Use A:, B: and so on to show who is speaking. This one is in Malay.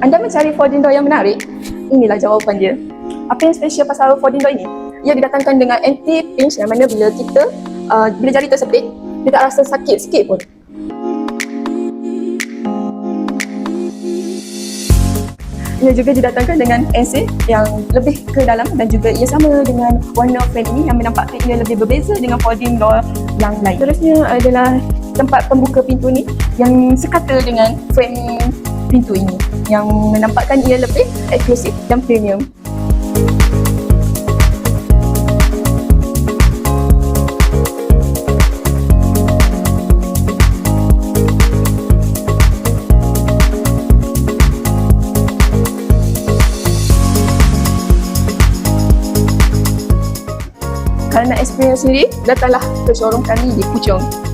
A: Anda mencari folding door yang menarik? Inilah jawapan dia. Apa yang special pasal folding door ini? Ia didatangkan dengan anti-pinch yang mana bila jari tersepit, dia tak rasa sakit sikit pun. Ia juga didatangkan dengan AC yang lebih ke dalam dan juga ia sama dengan warna frame ini yang menampakkan ia lebih berbeza dengan folding door yang lain. Seterusnya adalah tempat pembuka pintu ni yang sekata dengan frame pintu ini yang menampakkan ia lebih eksklusif dan premium. Kalau nak experience sendiri, datanglah ke showroom kami di Puchong.